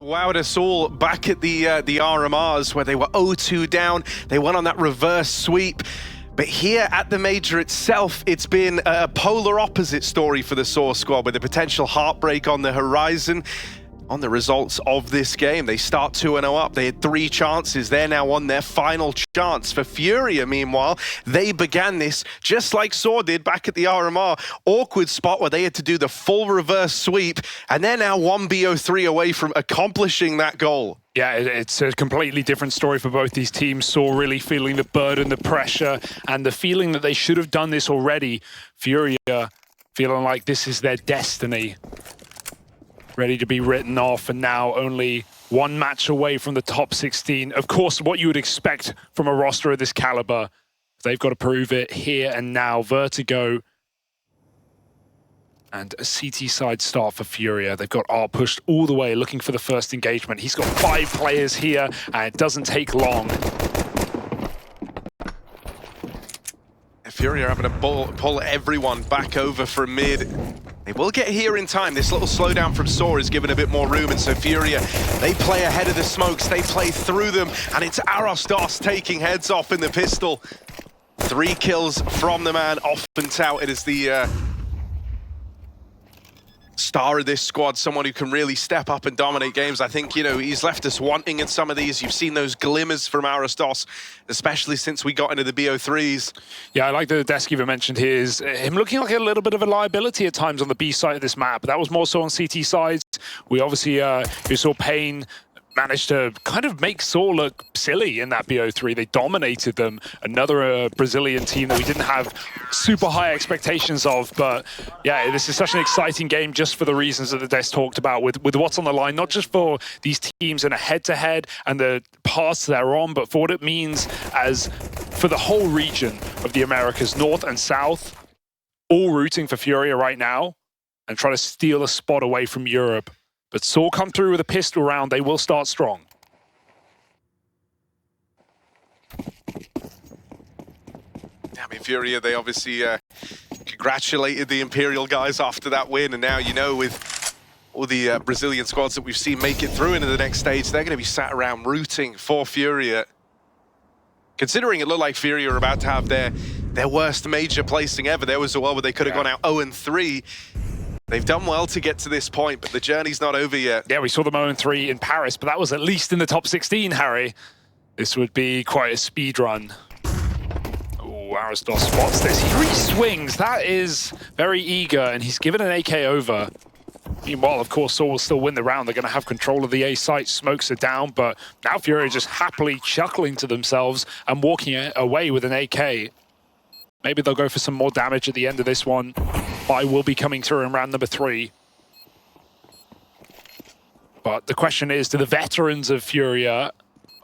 Wowed us all back at the RMRs where they were 0-2 down. They went on that reverse sweep. But here at the major itself, it's been a polar opposite story for the sAw squad with a potential heartbreak on the horizon. On the results of this game, they start 2-0 up. They had 3 chances. They're now on their final chance. For FURIA, meanwhile, they began this just like sAw did back at the RMR. Awkward spot where they had to do the full reverse sweep, and they're now 1BO3 away from accomplishing that goal. Yeah, it's a completely different story for both these teams. sAw really feeling the burden, the pressure, and the feeling that they should have done this already. FURIA feeling like this is their destiny, ready to be written off, and now only 1 match away from the top 16. Of course, what you would expect from a roster of this caliber. They've got to prove it here and now. Vertigo and a CT side start for FURIA. They've got R pushed all the way, looking for the first engagement. He's got 5 players here, and it doesn't take long. FURIA having to pull everyone back over from mid. They will get here in time. This little slowdown from sAw is given a bit more room, and so FURIA, they play ahead of the smokes, they play through them, and it's arrozdoce taking heads off in the pistol. 3 kills from the man off and out. It is the star of this squad, someone who can really step up and dominate games. I think, you know, he's left us wanting in some of these. You've seen those glimmers from arrozdoce, especially since we got into the BO3s. Yeah, I like the desk even mentioned here is him looking like a little bit of a liability at times on the B side of this map. That was more so on CT sides. We obviously we saw Pain managed to kind of make sAw look silly in that BO3. They dominated them. Another Brazilian team that we didn't have super high expectations of. But yeah, this is such an exciting game just for the reasons that the desk talked about with what's on the line, not just for these teams in a head-to-head and the paths they're on, but for what it means as for the whole region of the Americas, North and South, all rooting for FURIA right now and trying to steal a spot away from Europe. But sAw come through with a pistol round. They will start strong. I mean, FURIA, they obviously congratulated the Imperial guys after that win. And now, you know, with all the Brazilian squads that we've seen make it through into the next stage, they're going to be sat around rooting for FURIA. Considering it looked like FURIA were about to have their worst major placing ever. There was a while where they could have gone out 0-3. They've done well to get to this point, but the journey's not over yet. Yeah, we saw them 0-3 in Paris, but that was at least in the top 16, Harry. This would be quite a speed run. Oh, arrozdoce spots this. He re-swings. That is very eager, and he's given an AK over. Meanwhile, of course, sAw will still win the round. They're going to have control of the A site. Smokes are down, but now FURIA just happily chuckling to themselves and walking away with an AK. Maybe they'll go for some more damage at the end of this one. Buy will be coming through in round number 3. But the question is, do the veterans of FURIA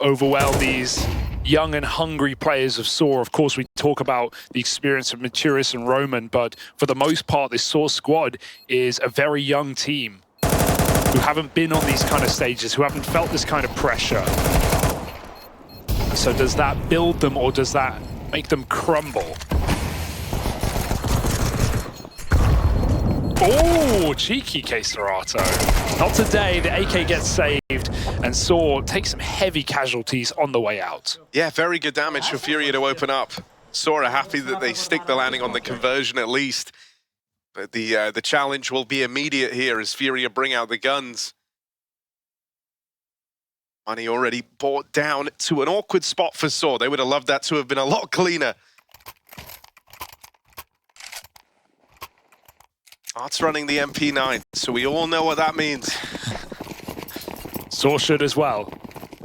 overwhelm these young and hungry players of sAw? Of course, we talk about the experience of Maturius and Roman, but for the most part, this sAw squad is a very young team who haven't been on these kind of stages, who haven't felt this kind of pressure. So does that build them, or does that make them crumble? Oh, cheeky KSCERATO. Not today. The AK gets saved, and sAw takes some heavy casualties on the way out. Yeah, very good damage for FURIA to open up. sAw are happy that they stick the landing on the conversion at least. But the challenge will be immediate here as FURIA bring out the guns. Money already brought down to an awkward spot for sAw. They would have loved that to have been a lot cleaner. Art's running the MP9, so we all know what that means. sAw should as well.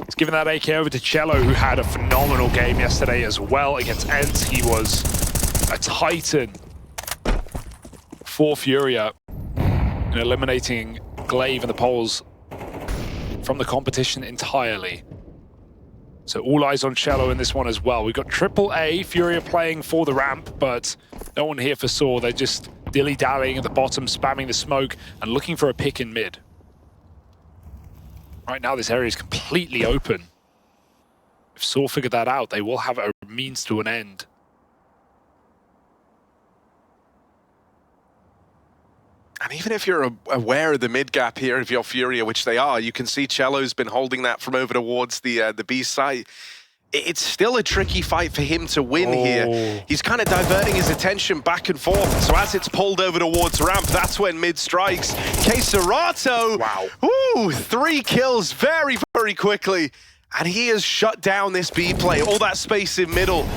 He's given that AK over to Cello, who had a phenomenal game yesterday as well against Ents. He was a titan for FURIA in eliminating Glaive and the Poles from the competition entirely. So all eyes on Cello in this one as well. We've got AAA, FURIA playing for the ramp, but no one here for sAw. They're just dilly-dallying at the bottom, spamming the smoke, and looking for a pick in mid. Right now, this area is completely open. If sAw figure that out, they will have a means to an end. And even if you're aware of the mid gap here, if you're FURIA, which they are, you can see Cello's been holding that from over towards the B site. It's still a tricky fight for him to win here. He's kind of diverting his attention back and forth. So as it's pulled over towards ramp, that's when mid strikes. KSCERATO, wow. Ooh, 3 kills very, very quickly. And he has shut down this B play. All that space in middle.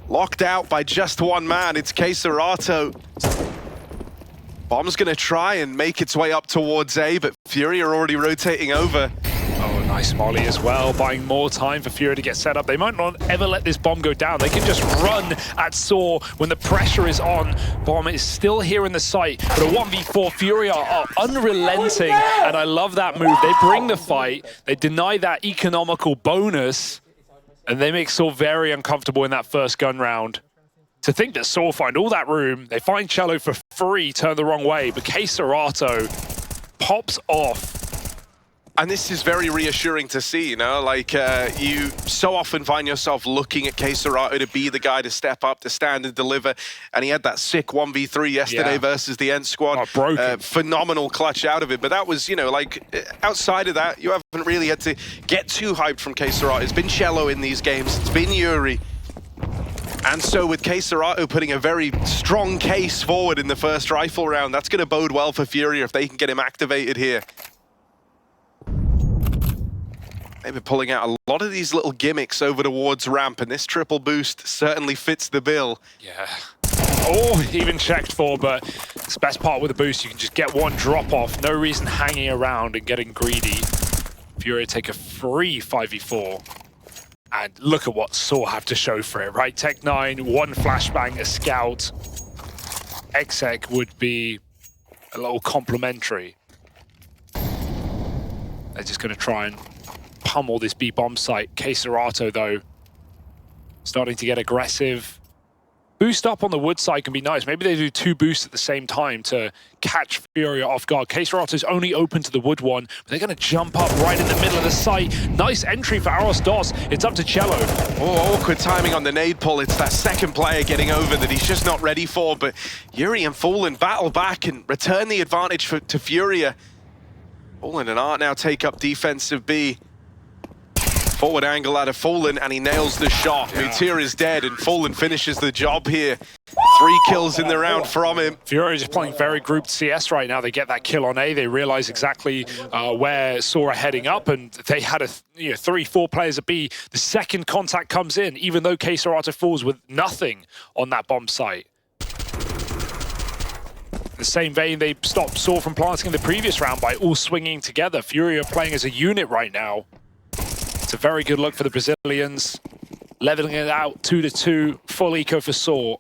Locked out by just one man. It's KSCERATO. Bomb's gonna try and make its way up towards A, but FURIA are already rotating over. Oh, nice molly as well, buying more time for FURIA to get set up. They might not ever let this bomb go down. They can just run at sAw when the pressure is on. Bomb is still here in the site, but a 1v4, FURIA are unrelenting, and I love that move. They bring the fight, they deny that economical bonus, and they make sAw very uncomfortable in that first gun round. To think that sAw find all that room, they find Cello for free, turn the wrong way, but KSCERATO pops off. And this is very reassuring to see, you know, like you so often find yourself looking at KSCERATO to be the guy to step up, to stand and deliver. And he had that sick 1v3 yesterday versus the N squad. Phenomenal clutch out of it. But that was, you know, like outside of that, you haven't really had to get too hyped from KSCERATO. It's been Cello in these games. It's been yuurih. And so with KSCERATO putting a very strong case forward in the first rifle round, that's going to bode well for FURIA if they can get him activated here. Maybe pulling out a lot of these little gimmicks over towards ramp, and this triple boost certainly fits the bill. Yeah. Oh, even checked for, but it's the best part with the boost. You can just get one drop off. No reason hanging around and getting greedy. FURIA take a free 5v4. And look at what sAw have to show for it, right? Tech 9, one flashbang, a scout. Exec would be a little complimentary. They're just going to try and pummel this B bomb site. KSCERATO, though, starting to get aggressive. Boost up on the wood side can be nice. Maybe they do 2 boosts at the same time to catch FURIA off guard. KSCERATO's only open to the wood one, but they're going to jump up right in the middle of the site. Nice entry for arrozdoce. It's up to Cello. Oh, awkward timing on the nade pull. It's that second player getting over that he's just not ready for, but yuurih and Fallen battle back and return the advantage to FURIA. Fallen and Art now take up defensive B. Forward angle out of Fallen, and he nails the shot. Mutir is dead, and Fallen finishes the job here. 3 kills in the round from him. FURIA is just playing very grouped CS right now. They get that kill on A. They realize exactly where sAw are heading up, and they had 3-4 players at B. The second contact comes in, even though KSCERATO falls with nothing on that bomb site. In the same vein, they stopped sAw from planting in the previous round by all swinging together. FURIA playing as a unit right now. It's a very good look for the Brazilians. Leveling it out 2-2, full eco for sAw.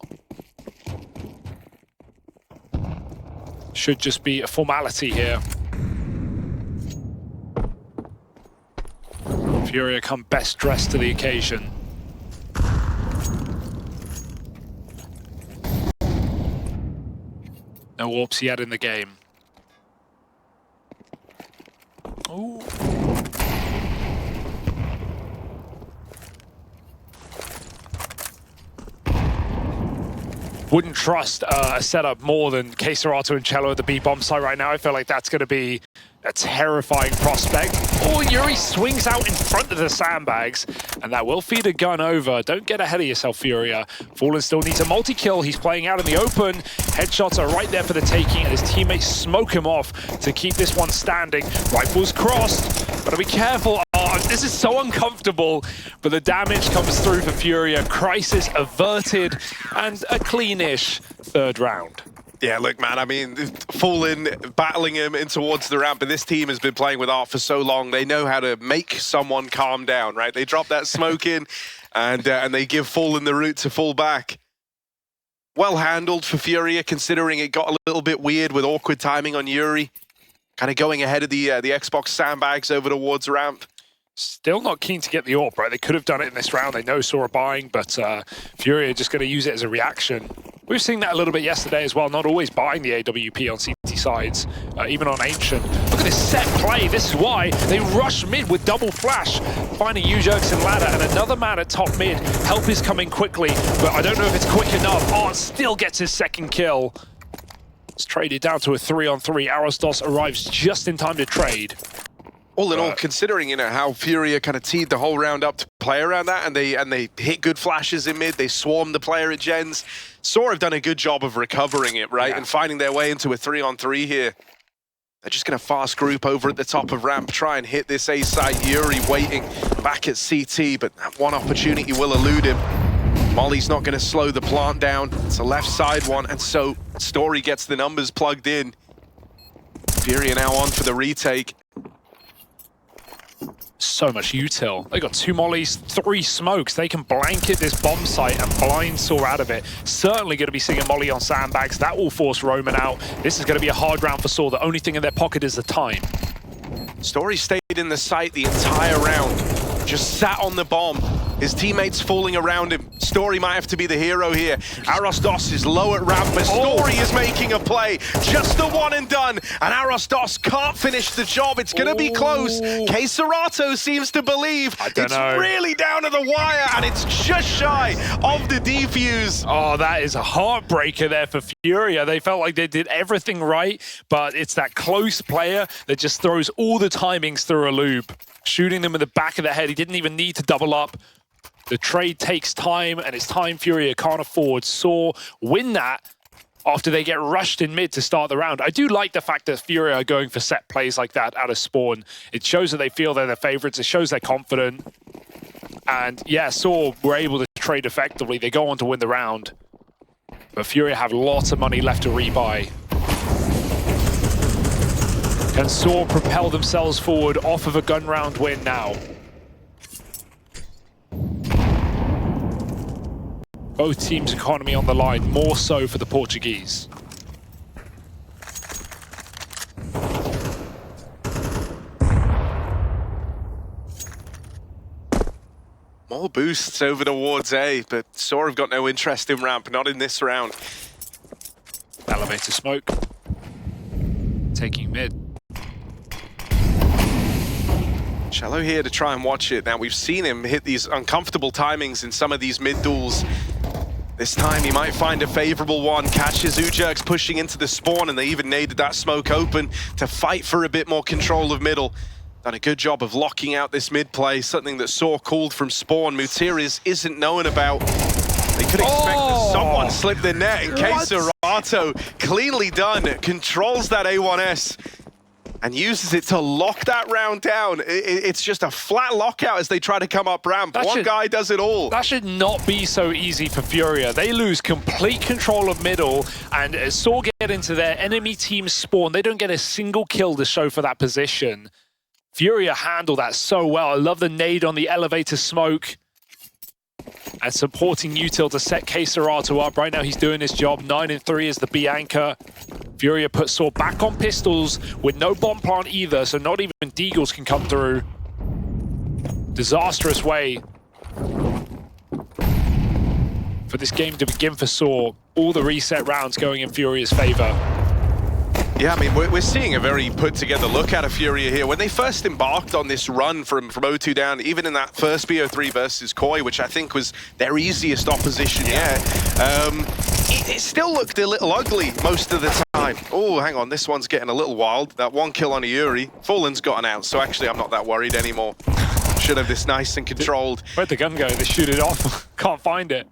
Should just be a formality here. FURIA come best dressed to the occasion. No warps yet in the game. Ooh. Wouldn't trust a setup more than KSCERATO and Cello at the B bomb site right now. I feel like that's going to be a terrifying prospect. Oh, yuurih swings out in front of the sandbags, and that will feed a gun over. Don't get ahead of yourself, FURIA. Fallen still needs a multi-kill. He's playing out in the open. Headshots are right there for the taking, and his teammates smoke him off to keep this one standing. Rifles crossed. Gotta be careful. Oh, this is so uncomfortable, but the damage comes through for FURIA. Crisis averted, and a cleanish third round. Yeah, look, man, I mean, Fallen battling him in towards the ramp, and this team has been playing with Art for so long. They know how to make someone calm down, right? They drop that smoke in, and they give Fallen the route to fall back. Well handled for FURIA, considering it got a little bit weird with awkward timing on yuurih. Kind of going ahead of the Xbox sandbags over towards ramp. Still not keen to get the AWP, right? They could have done it in this round. They know sAw are buying, but FURIA are just going to use it as a reaction. We've seen that a little bit yesterday as well, not always buying the AWP on CT sides, even on Ancient. Look at this set play. This is why they rush mid with double flash, finding yuurih and ladder, and another man at top mid. Help is coming quickly, but I don't know if it's quick enough. Art still gets his second kill. It's traded down to a 3-on-3. arrozdoce arrives just in time to trade. All in all, considering, you know, how FURIA kind of teed the whole round up to play around that, and they hit good flashes in mid, they swarmed the player at gens. sAw have done a good job of recovering it, right? Yeah. And finding their way into a 3-on-3 here. They're just going to fast group over at the top of ramp, try and hit this A site. yuurih waiting back at CT, but that one opportunity will elude him. Molly's not going to slow the plant down. It's a left side one, and so Story gets the numbers plugged in. FURIA now on for the retake. So much util. They got 2 mollies, 3 smokes. They can blanket this bomb site and blind sAw out of it. Certainly going to be seeing a molly on sandbags. That will force Roman out. This is going to be a hard round for sAw. The only thing in their pocket is the time. Story stayed in the site the entire round. Just sat on the bomb. His teammates falling around him. Story might have to be the hero here. arrozdoce is low at ramp, but Story is making a play. Just the one and done. And arrozdoce can't finish the job. It's going to be close. KSCERATO seems to believe it's really down to the wire, and it's just shy of the defuse. Oh, that is a heartbreaker there for FURIA. They felt like they did everything right, but it's that close player that just throws all the timings through a loop. Shooting them in the back of the head. He didn't even need to double up. The trade takes time, and it's time FURIA can't afford. sAw win that after they get rushed in mid to start the round. I do like the fact that FURIA are going for set plays like that out of spawn. It shows that they feel they're the favorites. It shows they're confident. And yeah, sAw were able to trade effectively. They go on to win the round. But FURIA have lots of money left to rebuy. Can sAw propel themselves forward off of a gun round win now? Both teams' economy on the line, more so for the Portuguese. More boosts over towards A, but sAw have got no interest in ramp, not in this round. Elevator smoke. Taking mid. shallow here to try and watch it. Now, we've seen him hit these uncomfortable timings in some of these mid duels. This time he might find a favorable one. Catches yuurih pushing into the spawn, and they even naded that smoke open to fight for a bit more control of middle. Done a good job of locking out this mid play, something that sAw called from spawn. multikill isn't known about. They could expect that someone slipped the net, in KSCERATO, cleanly done, controls that A1S and uses it to lock that round down. It's just a flat lockout as they try to come up ramp. One guy does it all. That should not be so easy for FURIA. They lose complete control of middle, and as sAw get into their enemy team spawn, they don't get a single kill to show for that position. FURIA handle that so well. I love the nade on the elevator smoke. And supporting util to set KSCERATO up. Right now he's doing his job. 9-3 is the B anchor. FURIA puts sAw back on pistols with no bomb plant either, so not even Deagles can come through. Disastrous way for this game to begin for sAw. All the reset rounds going in FURIA's favor. Yeah, I mean, we're seeing a very put-together look out of FURIA here. When they first embarked on this run from 0-2 down, even in that first BO3 versus Koi, which I think was their easiest opposition yet, it still looked a little ugly most of the time. Oh, hang on, this one's getting a little wild. That one kill on a yuurih. Fallen's gotten out, so actually I'm not that worried anymore. Should have this nice and controlled. Where'd the gun go? They shoot it off. Can't find it.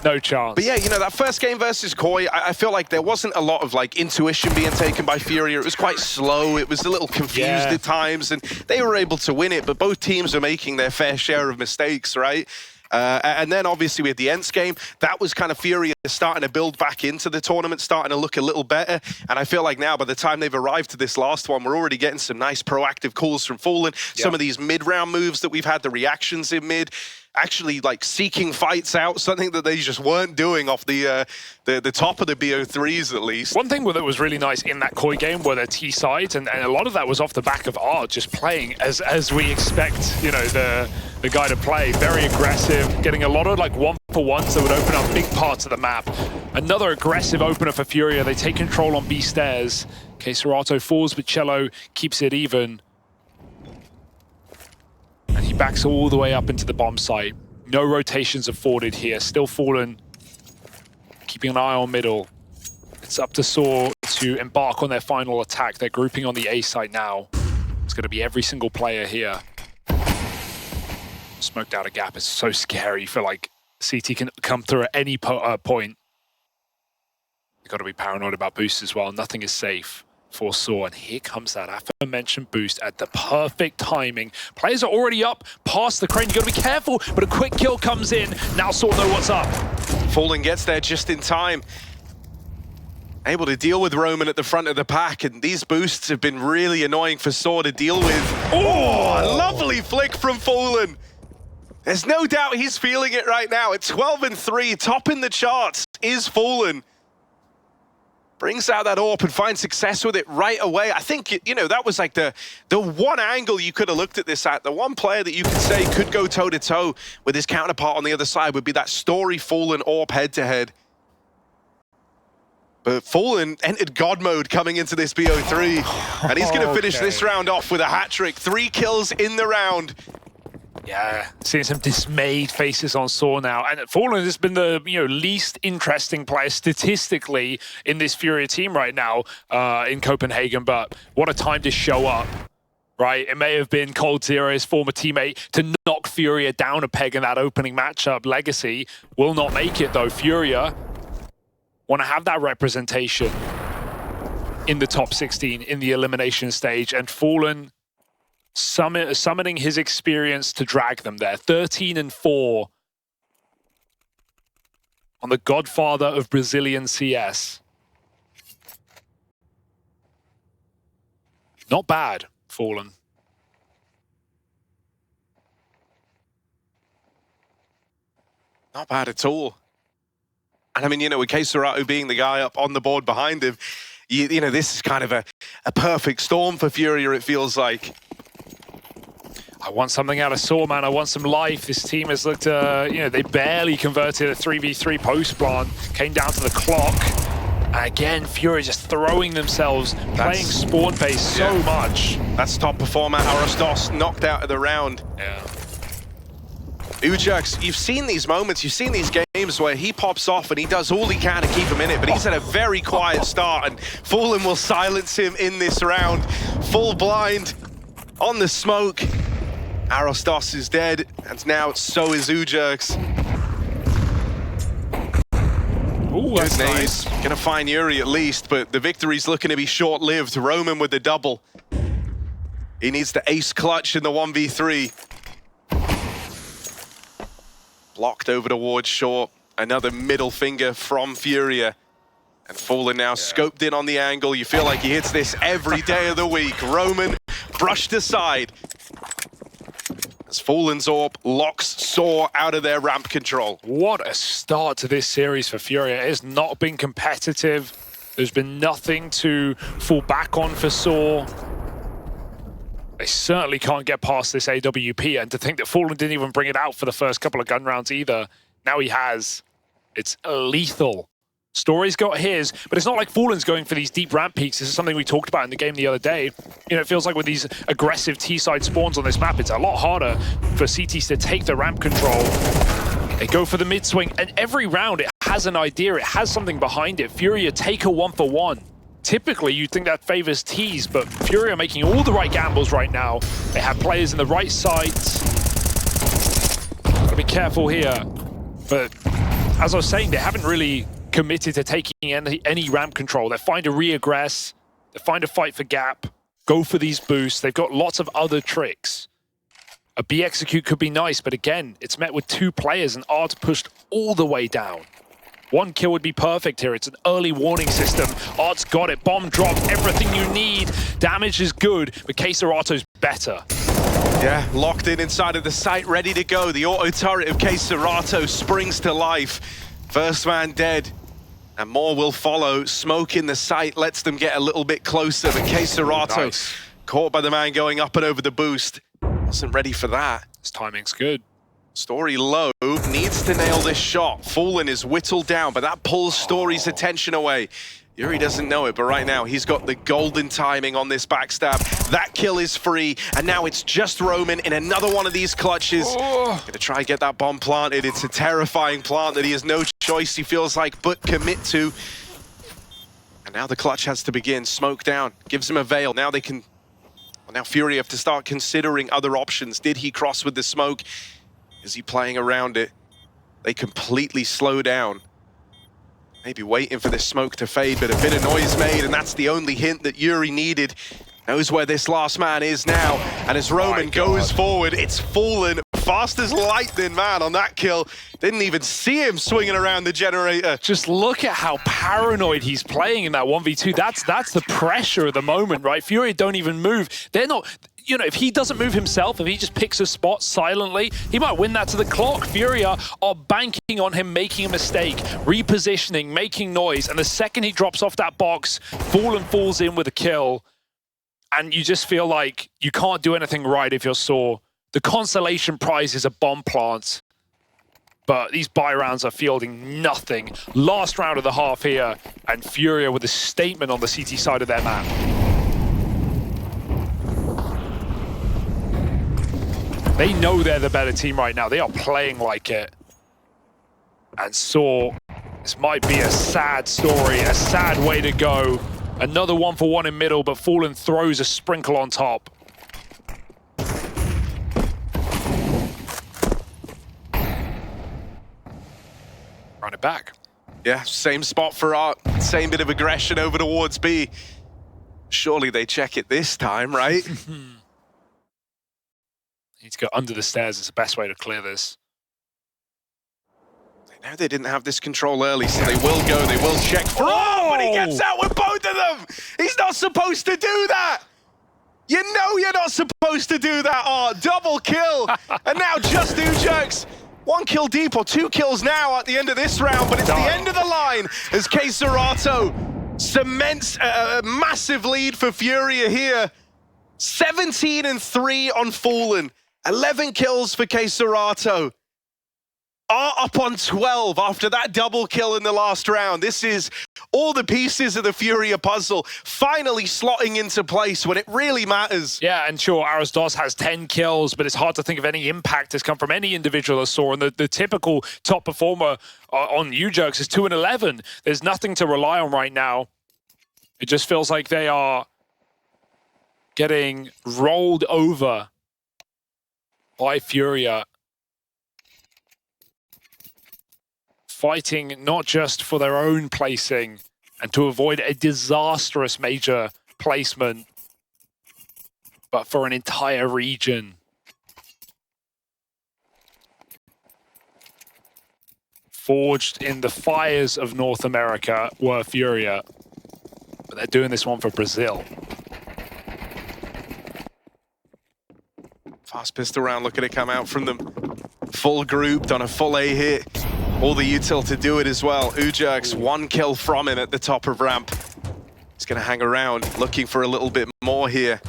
No chance. But yeah, you know, that first game versus Koi, I feel like there wasn't a lot of like intuition being taken by FURIA. It was quite slow. It was a little confused at times, and they were able to win it, but both teams are making their fair share of mistakes, right? And then obviously with the Ents game, that was kind of FURIA starting to build back into the tournament, starting to look a little better. And I feel like now by the time they've arrived to this last one, we're already getting some nice proactive calls from Fallen. Some of these mid-round moves that we've had, the reactions in mid, actually like seeking fights out, something that they just weren't doing off the top of the BO3s at least. One thing that was really nice in that Koi game were their T sides, and a lot of that was off the back of Art just playing as we expect, you know, the guy to play. Very aggressive, getting a lot of like 1-for-1s that would open up big parts of the map. Another aggressive opener for FURIA. They take control on B stairs. KSCERATO falls, but Cello keeps it even. And he backs all the way up into the bomb site. No rotations afforded here. Still Fallen, keeping an eye on middle. The It's up to sAw to embark on their final attack. They're grouping on the A site now. It's going to be every single player here. Smoked out a gap is so scary. You feel like CT can come through at any point. You've got to be paranoid about boosts as well. Nothing is safe for sAw. And here comes that aforementioned boost at the perfect timing. Players are already up past the crane. You've got to be careful, but a quick kill comes in. Now sAw know what's up. Fallen gets there just in time. Able to deal with Roman at the front of the pack, and these boosts have been really annoying for sAw to deal with. Oh, a lovely flick from Fallen. There's no doubt he's feeling it right now. At 12-3, top in the charts is Fallen. Brings out that AWP and finds success with it right away. I think, you know, that was like the one angle you could have looked at this at. The one player that you could say could go toe-to-toe with his counterpart on the other side would be that Story Fallen AWP head-to-head. But Fallen entered God mode coming into this BO3. And he's going to finish this round off with a hat-trick. 3 kills in the round. Yeah, seeing some dismayed faces on sAw now. And Fallen has been the least interesting player statistically in this FURIA team right now in Copenhagen. But what a time to show up, right? It may have been KSCERATO, his former teammate, to knock FURIA down a peg in that opening matchup. Legacy will not make it, though. FURIA want to have that representation in the top 16 in the elimination stage. And Fallen summoning his experience to drag them there. 13-4 on the godfather of Brazilian CS. Not bad, Fallen. Not bad at all. And I mean, with KSCERATO being the guy up on the board behind him, you know, this is kind of a perfect storm for FURIA, it feels like. I want something out of sAw, man. I want some life. This team has looked, they barely converted a 3v3 post-plant. Came down to the clock. And again, FURIA just throwing themselves, playing spawn-based so much. That's top performer, arrozdoce, knocked out of the round. Yeah. yuurih, you've seen these moments, you've seen these games where he pops off and he does all he can to keep him in it, but he's had a very quiet start, and Fallen will silence him in this round. Full blind on the smoke. arrozdoce is dead, and now so is yuurih. Ooh, that's nice. Gonna find yuurih at least, but the victory's looking to be short-lived. Roman with the double. He needs the ace clutch in the 1v3. Blocked over towards short. Another middle finger from FURIA. And Fallen now scoped in on the angle. You feel like he hits this every day of the week. Roman brushed aside. As Fallen's AWP locks sAw out of their ramp control. What a start to this series for FURIA. It has not been competitive. There's been nothing to fall back on for sAw. They certainly can't get past this AWP, and to think that Fallen didn't even bring it out for the first couple of gun rounds either. Now he has. It's lethal. Story's got his, but it's not like Fallen's going for these deep ramp peaks. This is something we talked about in the game the other day. It feels like with these aggressive T-side spawns on this map, it's a lot harder for CTs to take the ramp control. They go for the mid-swing, and every round it has an idea, it has something behind it. FURIA take a 1-for-1. Typically, you'd think that favors T's, but FURIA are making all the right gambles right now. They have players in the right sites. Gotta be careful here. But as I was saying, they haven't really committed to taking any ramp control. They're fine to re-aggress. They're fine to fight for gap. Go for these boosts. They've got lots of other tricks. A B execute could be nice, but again, it's met with 2 players and Art pushed all the way down. 1 kill would be perfect here. It's an early warning system. Art's got it. Bomb drop, everything you need. Damage is good, but KSCERATO's better. Yeah, locked in inside of the site, ready to go. The auto turret of KSCERATO springs to life. First man dead, and more will follow. Smoke in the site lets them get a little bit closer, but KSCERATO caught by the man going up and over the boost. Wasn't ready for that. His timing's good. Story low, needs to nail this shot. Fallen is whittled down, but that pulls Story's attention away. yuurih doesn't know it, but right now he's got the golden timing on this backstab. That kill is free, and now it's just Roman in another one of these clutches. Gonna try and get that bomb planted. It's a terrifying plant that he has no choice, he feels like, but commit to. And now the clutch has to begin. Smoke down, gives him a veil. Now they can... Well, now FURIA have to start considering other options. Did he cross with the smoke? Is he playing around it? They completely slow down. Maybe waiting for this smoke to fade, but a bit of noise made, and that's the only hint that yuurih needed. Knows where this last man is now, and as Roman goes forward, it's Fallen fast as lightning, man, on that kill. Didn't even see him swinging around the generator. Just look at how paranoid he's playing in that 1v2. That's the pressure of the moment, right? FURIA don't even move. They're not... You know, if he doesn't move himself, if he just picks a spot silently, he might win that to the clock. FURIA are banking on him making a mistake, repositioning, making noise, and the second he drops off that box, Fallen falls in with a kill, and you just feel like you can't do anything right if you're sAw. The consolation prize is a bomb plant, but these buy rounds are fielding nothing. Last round of the half here, and FURIA with a statement on the CT side of their map. They know they're the better team right now. They are playing like it. And sAw, this might be a sad story, a sad way to go. Another 1-for-1 in middle, but Fallen throws a sprinkle on top. Run it back. Yeah, same spot for Art. Same bit of aggression over towards B. Surely they check it this time, right? Need to go under the stairs. It's the best way to clear this. They know they didn't have this control early, so they will go, they will check for but he gets out with both of them! He's not supposed to do that! You know you're not supposed to do that, Art. Double kill! And now just yuurih. 1 kill deep, or 2 kills now at the end of this round, but it's the end of the line as KSCERATO cements a massive lead for FURIA here. 17-3 on Fallen. 11 kills for KSCERATO. Are up on 12 after that double kill in the last round. This is all the pieces of the FURIA puzzle finally slotting into place when it really matters. Yeah, and sure, arrozdoce has 10 kills, but it's hard to think of any impact has come from any individual as sAw. And the typical top performer on yuurih is 2-11. There's nothing to rely on right now. It just feels like they are getting rolled over by FURIA, fighting not just for their own placing and to avoid a disastrous major placement, but for an entire region. Forged in the fires of North America were FURIA, but they're doing this one for Brazil. Fast pistol round, look at it come out from them. Full grouped on a full A hit. All the util to do it as well. yuurih, 1 kill from him at the top of ramp. He's gonna hang around, looking for a little bit more here.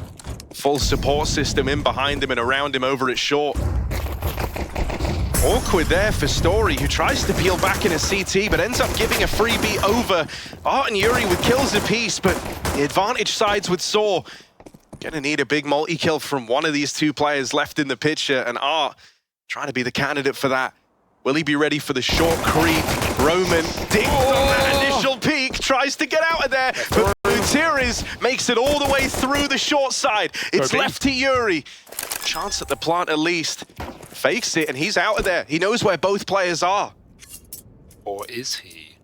Full support system in behind him and around him over at short. Awkward there for Story, who tries to peel back in a CT, but ends up giving a freebie over. Art and yuurih with kills apiece, but the advantage sides with sAw. Gonna need a big multi-kill from one of these two players left in the picture, and Art trying to be the candidate for that. Will he be ready for the short creep? Roman dings on that initial peak, tries to get out of there, but multikill makes it all the way through the short side. It's left to yuurih. Chance at the plant at least. Fakes it, and he's out of there. He knows where both players are. Or is he?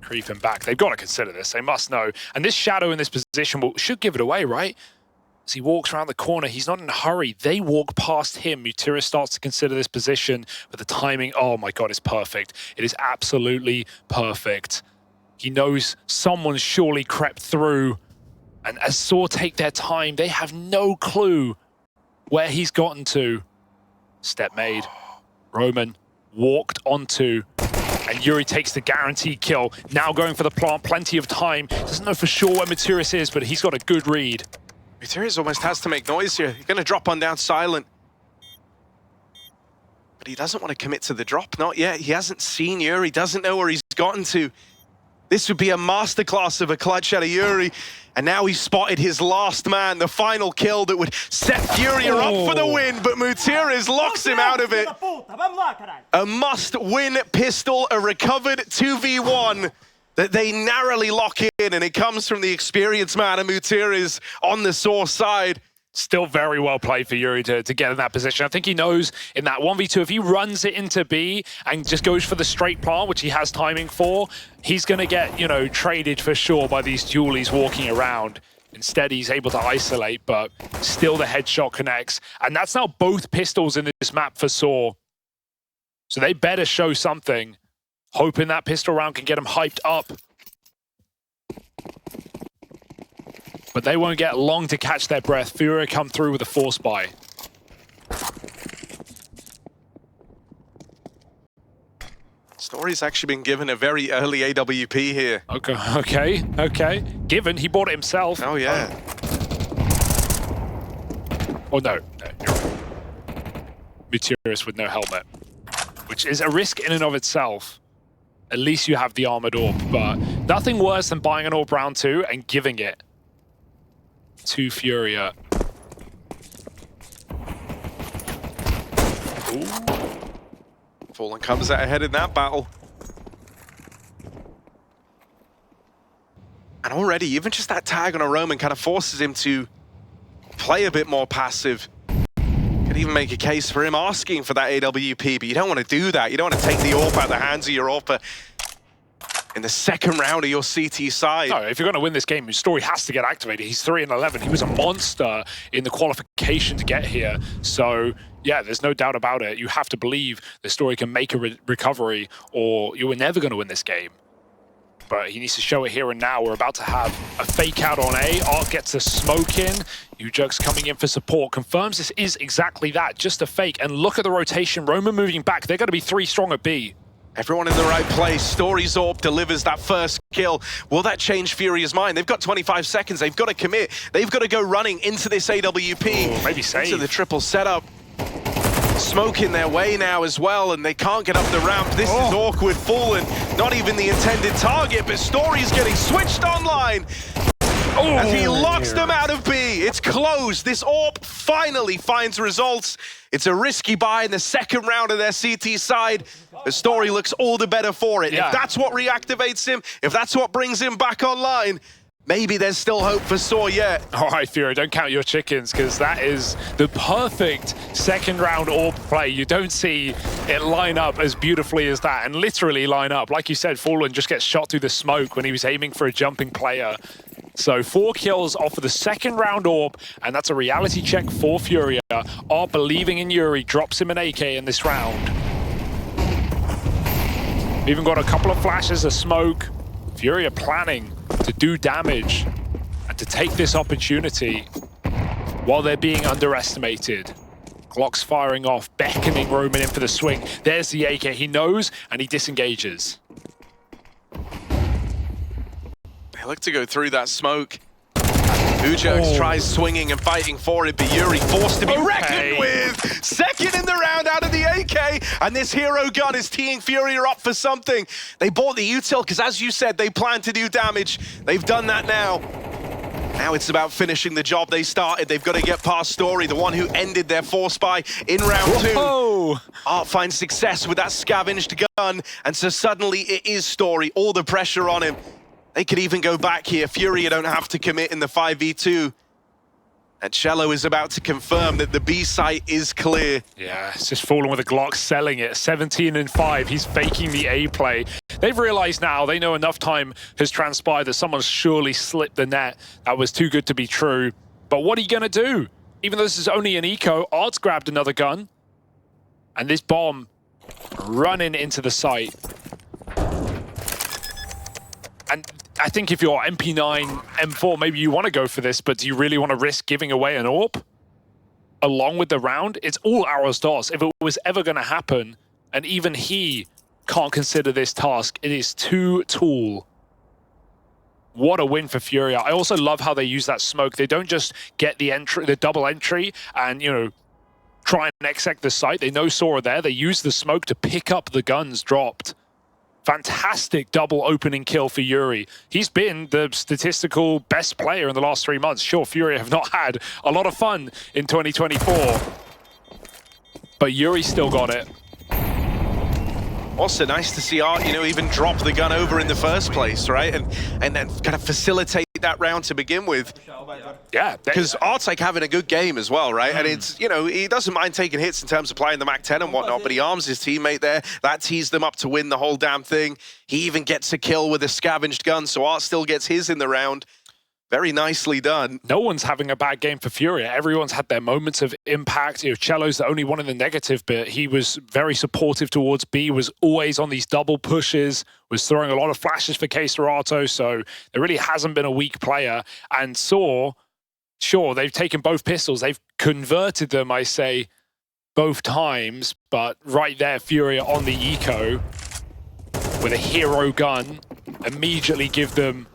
Creeping back. They've got to consider this. They must know. And this shadow in this position should give it away, right? As he walks around the corner, he's not in a hurry. They walk past him. multikill starts to consider this position, but the timing, oh my God, it's perfect. It is absolutely perfect. He knows someone surely crept through, and as sAw take their time, they have no clue where he's gotten to. Step made. Roman walked onto, and yuurih takes the guaranteed kill. Now going for the plant, plenty of time. Doesn't know for sure where multikill is, but he's got a good read. multikill almost has to make noise here. He's going to drop on down silent. But he doesn't want to commit to the drop, not yet. He hasn't seen yuurih, doesn't know where he's gotten to. This would be a masterclass of a clutch out of yuurih. And now he's spotted his last man, the final kill that would set FURIA up for the win, but multikill locks him out of it. A must-win pistol, a recovered 2v1. that they narrowly lock in, and it comes from the experienced man of Mutiris on the sAw side. Still very well played for yuurih to get in that position. I think he knows in that 1v2, if he runs it into B and just goes for the straight plant, which he has timing for, he's going to get, you know, traded for sure by these dualies walking around. Instead, he's able to isolate, but still the headshot connects. And that's now both pistols in this map for sAw. So they better show something, hoping that pistol round can get them hyped up. But they won't get long to catch their breath. FURIA come through with a force buy. Story's actually been given a very early AWP here. Okay. Given, he bought it himself. Oh, yeah. Oh, no. Mutiris with no helmet, which is a risk in and of itself. At least you have the armored orb, but nothing worse than buying an orb round 2 and giving it to FURIA. Fallen comes out ahead in that battle. And already, even just that tag on a Roman kind of forces him to play a bit more passive. Could even make a case for him asking for that AWP, but you don't want to do that. You don't want to take the AWP out of the hands of your AWPer in the second round of your CT side. No, if you're going to win this game, Story has to get activated. He's 3-11. He was a monster in the qualification to get here. So, yeah, there's no doubt about it. You have to believe the Story can make a recovery, or you were never going to win this game. But he needs to show it here and now. We're about to have a fake out on A. Art gets a smoke in. yuurih's coming in for support. Confirms this is exactly that, just a fake. And look at the rotation. Roman moving back. They're going to be 3 strong at B. Everyone in the right place. Story's AWP delivers that first kill. Will that change FURIA's mind? They've got 25 seconds. They've got to commit. They've got to go running into this AWP. Ooh, maybe save. Into the triple setup. Smoke in their way now as well, and they can't get up the ramp. This is awkward. Fallen, not even the intended target, but Story's getting switched online. As he locks them out of B. It's closed. This AWP finally finds results. It's a risky buy in the second round of their CT side. The Story looks all the better for it. Yeah. If that's what reactivates him, if that's what brings him back online, maybe there's still hope for sAw yet. All right, FURIA, don't count your chickens, because that is the perfect second round AWP play. You don't see it line up as beautifully as that, and literally line up. Like you said, Fallen just gets shot through the smoke when he was aiming for a jumping player. So 4 kills off of the second round AWP, and that's a reality check for FURIA. Are believing in yuurih, drops him an AK in this round. Even got a couple of flashes of smoke. FURIA planning to do damage and to take this opportunity while they're being underestimated. Glock's firing off, beckoning Roman in for the swing. There's the AK. He knows, and he disengages. They look to go through that smoke. yuurih tries swinging and fighting for it, but yuurih forced to be reckoned with. Second in the round out of the AK, and this hero gun is teeing FURIA up for something. They bought the util because, as you said, they plan to do damage. They've done that now. Now it's about finishing the job they started. They've got to get past Story, the one who ended their force buy in round 2. Art finds success with that scavenged gun, and so suddenly it is Story, all the pressure on him. They could even go back here. FURIA don't have to commit in the 5v2. And Cello is about to confirm that the B site is clear. Yeah, it's just Fallen with a Glock, selling it. 17-5, he's faking the A play. They've realized now, they know enough time has transpired that someone's surely slipped the net. That was too good to be true. But what are you gonna do? Even though this is only an eco, Art's grabbed another gun. And this bomb running into the site. And I think if you're MP9, M4, maybe you want to go for this, but do you really want to risk giving away an AWP along with the round? It's all arrozdoce. If it was ever going to happen, and even he can't consider this task, it is too tall. What a win for FURIA. I also love how they use that smoke. They don't just get the entry, the double entry, and, you know, try and exec the site. They know sAw are there. They use the smoke to pick up the guns dropped. Fantastic double opening kill for yuurih. He's been the statistical best player in the last 3 months. Sure, FURIA have not had a lot of fun in 2024, but yuurih still got it. Also nice to see Art, even drop the gun over in the first place, right? And then kind of facilitate that round to begin with. Yeah. Because Art's like having a good game as well, right? And it's, he doesn't mind taking hits in terms of playing the MAC-10 and whatnot, but he arms his teammate there. That tees them up to win the whole damn thing. He even gets a kill with a scavenged gun, so Art still gets his in the round. Very nicely done. No one's having a bad game for FURIA. Everyone's had their moments of impact. Cello's the only one in the negative, but he was very supportive towards B, was always on these double pushes, was throwing a lot of flashes for KSCERATO, so there really hasn't been a weak player. And sAw, sure, they've taken both pistols. They've converted them, I say, both times, but right there, FURIA on the eco with a hero gun, immediately give them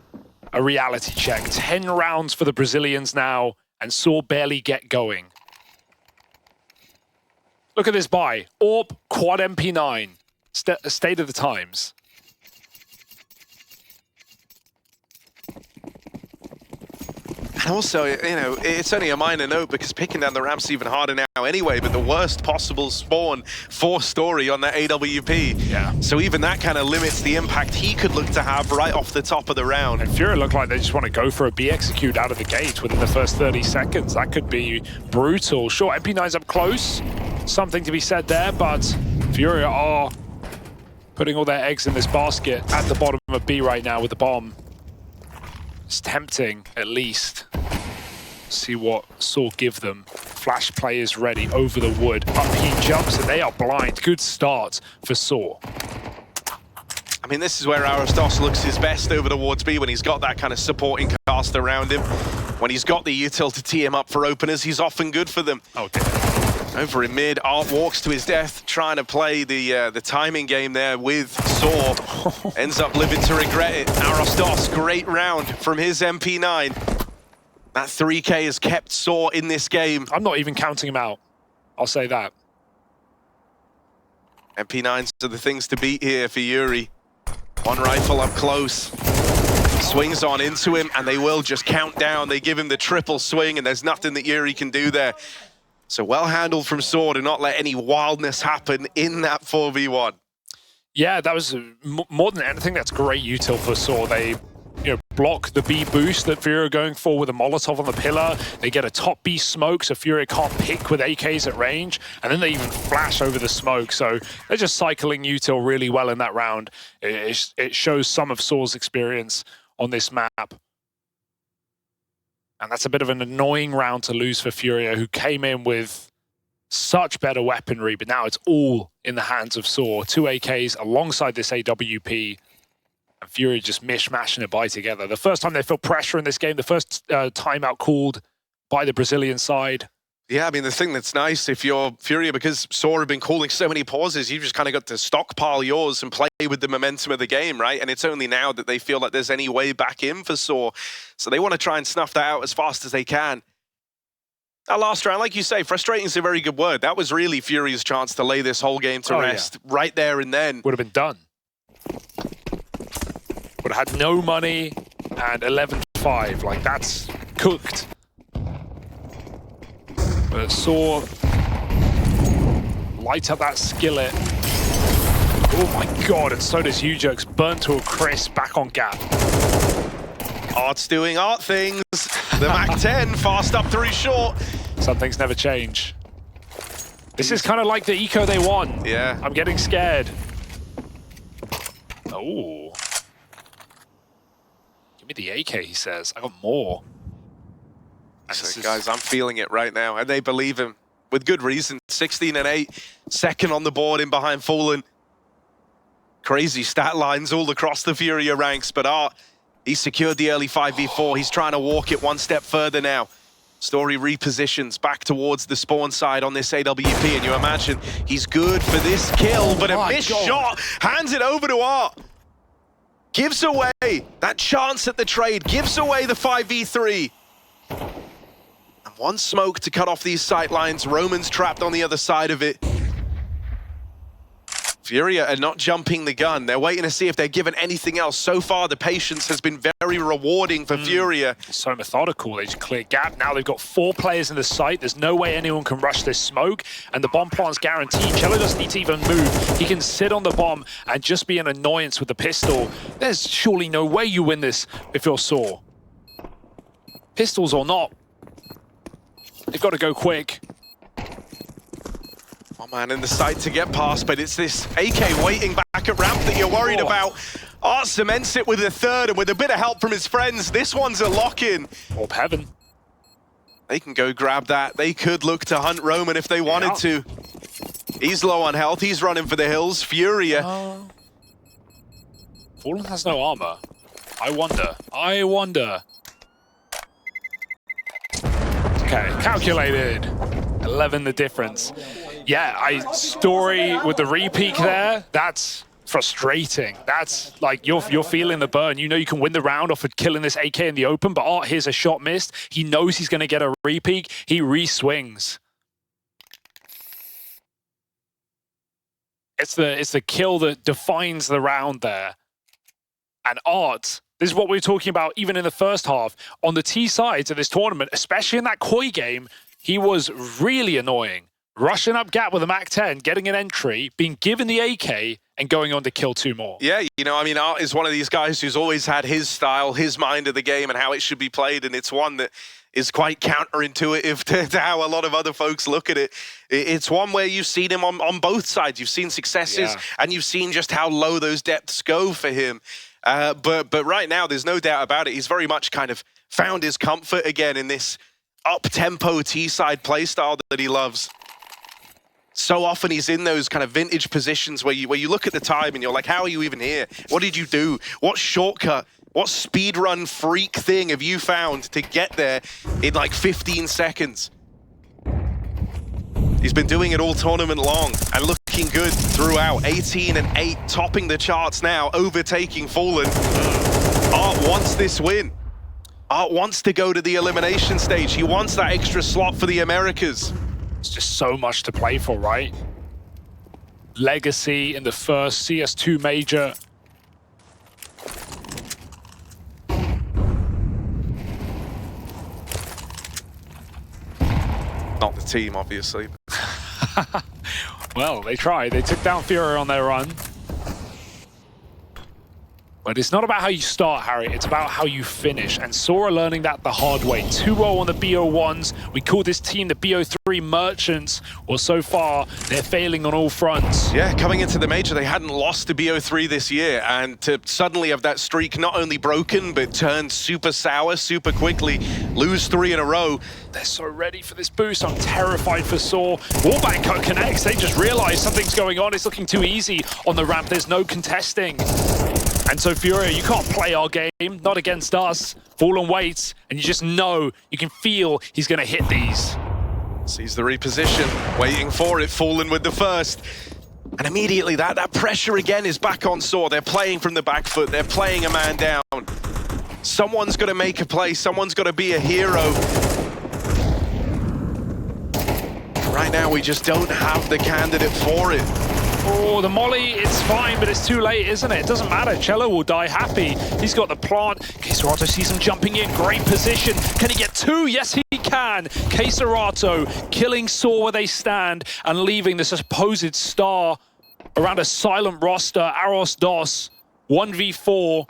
a reality check. 10 rounds for the Brazilians now, and sAw barely get going. Look at this buy. AWP, quad MP9. State of the times. And also, it's only a minor note because picking down the ramp's even harder now anyway, but the worst possible spawn for Story on that AWP. Yeah. So even that kind of limits the impact he could look to have right off the top of the round. And FURIA look like they just want to go for a B execute out of the gate within the first 30 seconds. That could be brutal. Sure, MP9's up close. Something to be said there, but FURIA are putting all their eggs in this basket at the bottom of B right now with the bomb. It's tempting, at least. See what sAw give them. Flash play is ready over the wood. Up he jumps, and they are blind. Good start for sAw. I mean, this is where arrozdoce looks his best over towards B, when he's got that kind of supporting cast around him. When he's got the util to tee him up for openers, he's often good for them. Oh, dear. Over in mid, Art walks to his death, trying to play the timing game there with sAw. Ends up living to regret it. arrozdoce, great round from his MP9. That 3K has kept sAw in this game. I'm not even counting him out. I'll say that. MP9s are the things to beat here for yuurih. One rifle up close. Swings on into him, and they will just count down. They give him the triple swing, and there's nothing that yuurih can do there. So well handled from sAw to not let any wildness happen in that 4v1. Yeah, that was more than anything. That's great util for sAw. They block the B boost that FURIA are going for with a Molotov on the pillar. They get a top B smoke, so FURIA can't pick with AKs at range, and then they even flash over the smoke. So they're just cycling util really well in that round. It shows some of sAw's experience on this map. And that's a bit of an annoying round to lose for FURIA, who came in with such better weaponry, but now it's all in the hands of sAw. 2 AKs alongside this AWP, and FURIA just mishmashing it by together. The first time they felt pressure in this game, the first timeout called by the Brazilian side. Yeah, I mean, the thing that's nice if you're FURIA, because sAw have been calling so many pauses, you've just kind of got to stockpile yours and play with the momentum of the game, right? And it's only now that they feel like there's any way back in for sAw. So they want to try and snuff that out as fast as they can. That last round, like you say, frustrating is a very good word. That was really FURIA's chance to lay this whole game to rest right there and then. Would have been done. Would have had no money and 11-5. Like, that's cooked. But sAw light up that skillet. Oh my god, and so does yuurih. Burnt to a crisp, back on gap. Art's doing Art things. The MAC-10 fast up through short. Some things never change. This is kind of like the eco they won. Yeah. I'm getting scared. Oh. Give me the AK, he says. I got more. So guys, I'm feeling it right now, and they believe him with good reason. 16 and 8, second on the board in behind Fallen. Crazy stat lines all across the FURIA ranks, but Art, he secured the early 5v4. He's trying to walk it one step further now. Story repositions back towards the spawn side on this AWP, and you imagine he's good for this kill, but a missed shot hands it over to Art. Gives away that chance at the trade, gives away the 5v3. And one smoke to cut off these sight lines. Roman's trapped on the other side of it. FURIA are not jumping the gun. They're waiting to see if they're given anything else. So far, the patience has been very rewarding for FURIA. So methodical. They just clear gap. Now they've got 4 players in the site. There's no way anyone can rush this smoke. And the bomb plant's guaranteed. Cello doesn't need to even move. He can sit on the bomb and just be an annoyance with the pistol. There's surely no way you win this if you're sAw. Pistols or not, they've got to go quick. Oh man, in the site to get past, but it's this AK waiting back at ramp that you're worried about. Art cements it with a third, and with a bit of help from his friends, this one's a lock-in. Orb Heaven. They can go grab that. They could look to hunt Roman if they wanted to. He's low on health. He's running for the hills. FURIA. Fallen has no armor. I wonder. Okay, calculated. 11 the difference. Yeah, Story with the re-peek there, that's frustrating. That's like, you're feeling the burn. You know you can win the round off of killing this AK in the open, but Art here's a shot missed. He knows he's going to get a re-peek. He re-swings. It's the kill that defines the round there. And Art, this is what we were talking about even in the first half. On the T sides of this tournament, especially in that Koi game, he was really annoying. Rushing up gap with a MAC-10, getting an entry, being given the AK, and going on to kill 2 more. Yeah, you know, I mean, Art is one of these guys who's always had his style, his mind of the game, and how it should be played, and it's one that is quite counterintuitive to how a lot of other folks look at it. It's one where you've seen him on both sides. You've seen successes, and you've seen just how low those depths go for him. But right now, there's no doubt about it. He's very much kind of found his comfort again in this up-tempo T-side playstyle that he loves. So often he's in those kind of vintage positions where you look at the time and you're like, how are you even here? What did you do? What shortcut? What speedrun freak thing have you found to get there in like 15 seconds? He's been doing it all tournament long and looking good throughout. 18 and 8, topping the charts now, overtaking Fallen. Art wants this win. Art wants to go to the elimination stage. He wants that extra slot for the Americas. It's just so much to play for, right? Legacy in the first CS2 major. Not the team, obviously. Well, they tried. They took down FURIA on their run. But it's not about how you start, Harry. It's about how you finish. And sAw are learning that the hard way. 2-0 on the BO1s. We call this team the BO3 Merchants. Well, so far, they're failing on all fronts. Yeah, coming into the major, they hadn't lost to BO3 this year. And to suddenly have that streak not only broken, but turned super sour super quickly, lose 3 in a row. They're so ready for this boost. I'm terrified for sAw. Wallbang cut connects. They just realize something's going on. It's looking too easy on the ramp. There's no contesting. And so FURIA, you can't play our game, not against us. Fallen waits, and you just know, you can feel he's going to hit these. Sees the reposition, waiting for it, Fallen with the first. And immediately that pressure again is back on sAw. They're playing from the back foot, they're playing a man down. Someone's got to make a play, someone's got to be a hero. Right now, we just don't have the candidate for it. Oh, the molly, it's fine, but it's too late, isn't it? It doesn't matter. Cello will die happy. He's got the plant. KSCERATO sees him jumping in. Great position. Can he get 2? Yes, he can. KSCERATO killing sAw where they stand and leaving this supposed star around a silent roster. arrozdoce, 1v4,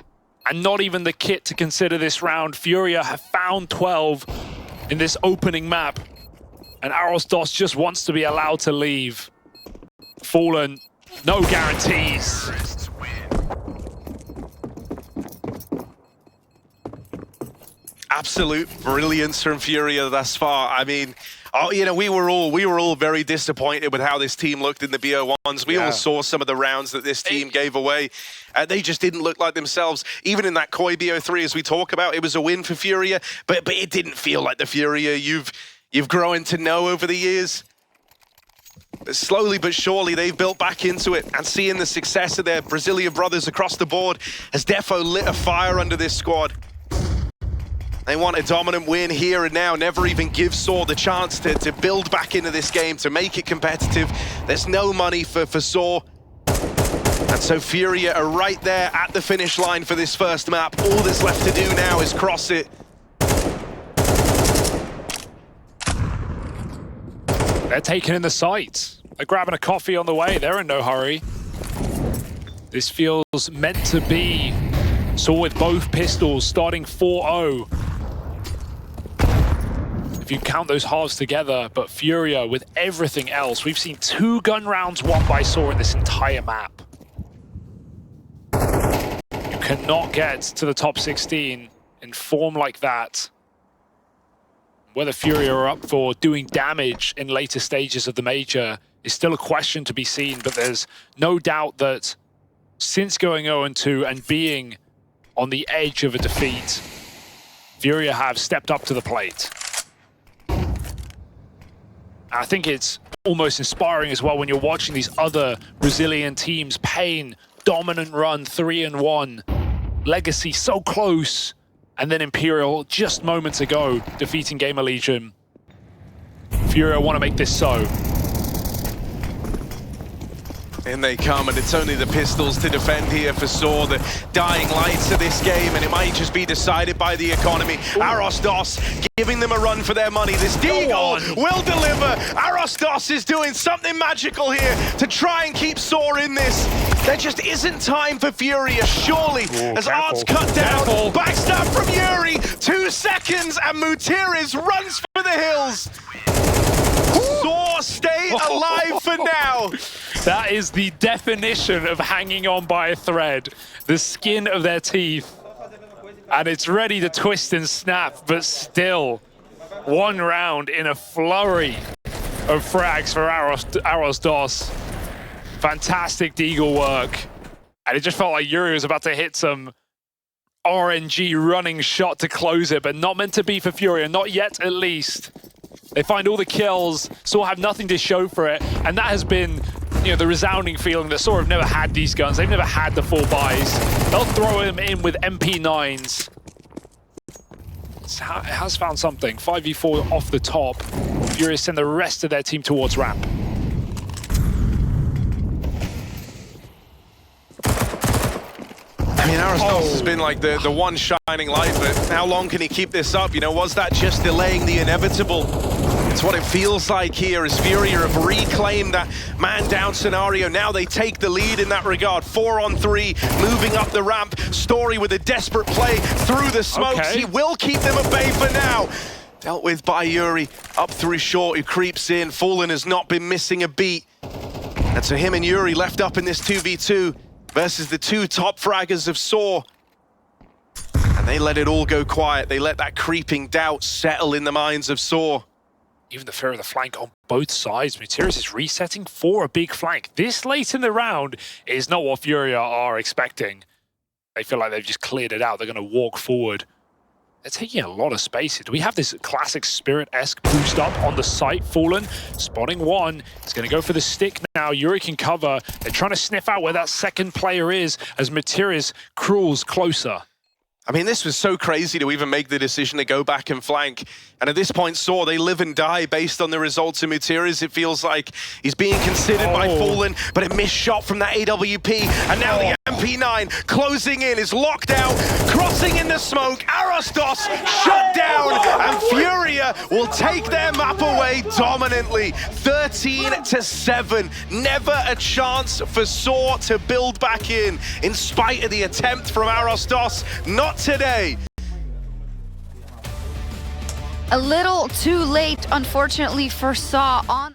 and not even the kit to consider this round. FURIA have found 12 in this opening map, and arrozdoce just wants to be allowed to leave. Fallen, no guarantees. Absolute brilliance from FURIA thus far. I mean, you know, we were all very disappointed with how this team looked in the BO1s. We all saw some of the rounds that this team gave away. They just didn't look like themselves. Even in that Koi BO3, as we talk about, it was a win for FURIA, but it didn't feel like the FURIA you've grown to know over the years. But slowly but surely, they've built back into it, and seeing the success of their Brazilian brothers across the board has defo lit a fire under this squad. They want a dominant win here and now, never even give sAw the chance to build back into this game, to make it competitive. There's no money for sAw. And so FURIA are right there at the finish line for this first map. All that's left to do now is cross it. They're taking in the sights. They're grabbing a coffee on the way. They're in no hurry. This feels meant to be. Saw with both pistols starting 4-0. If you count those halves together, but FURIA with everything else. We've seen 2 gun rounds won by sAw in this entire map. You cannot get to the top 16 in form like that. Whether FURIA are up for doing damage in later stages of the major is still a question to be seen, but there's no doubt that since going 0-2 and being on the edge of a defeat, FURIA have stepped up to the plate. I think it's almost inspiring as well when you're watching these other Brazilian teams. Pain, dominant run, 3-1. Legacy so close. And then Imperial just moments ago defeating Gamer Legion. FURIA want to make this so. In they come, and it's only the pistols to defend here for sAw, the dying lights of this game, and it might just be decided by the economy. arrozdoce giving them a run for their money. This Deagle will deliver. arrozdoce is doing something magical here to try and keep sAw in this. There just isn't time for FURIA, surely, as Art's cut down. Backstab from yuurih, 2 seconds, and multikill runs for the hills. sAw stay alive for now. That is the definition of hanging on by a thread. The skin of their teeth. And it's ready to twist and snap, but still, 1 round in a flurry of frags for arrozdoce. Fantastic Deagle work. And it just felt like yuurih was about to hit some RNG running shot to close it, but not meant to be for FURIA, not yet at least. They find all the kills, sAw have nothing to show for it, and that has been, you know, the resounding feeling that sAw have never had these guns. They've never had the full buys. They'll throw them in with MP9s. It has found something. 5v4 off the top. FURIA send the rest of their team towards ramp. I mean, arrozdoce has been like the one shining light, but how long can he keep this up? You know, was that just delaying the inevitable? It's what it feels like here as FURIA have reclaimed that man-down scenario. Now they take the lead in that regard. 4-on-3, moving up the ramp. Story with a desperate play through the smokes. Okay. He will keep them at bay for now. Dealt with by yuurih, up through short, who creeps in. Fallen has not been missing a beat. And so him and yuurih left up in this 2v2 versus the 2 top fraggers of sAw. And they let it all go quiet. They let that creeping doubt settle in the minds of sAw. Even the fear of the flank on both sides. multikill is resetting for a big flank. This late in the round is not what FURIA are expecting. They feel like they've just cleared it out. They're going to walk forward. They're taking a lot of space. Do we have this classic Spirit-esque boost up on the site? Fallen, spotting 1. He's going to go for the stick now. yuurih can cover. They're trying to sniff out where that second player is as multikill crawls closer. I mean, this was so crazy to even make the decision to go back and flank. And at this point, sAw, they live and die based on the results of multikill. It feels like he's being considered by Fallen, but a missed shot from that AWP. And now the MP9 closing in, is locked out, crossing in the smoke. arrozdoce shut down, and FURIA will take their map away dominantly. 13-7. Never a chance for sAw to build back in spite of the attempt from arrozdoce. Not today. A little too late, unfortunately, for sAw on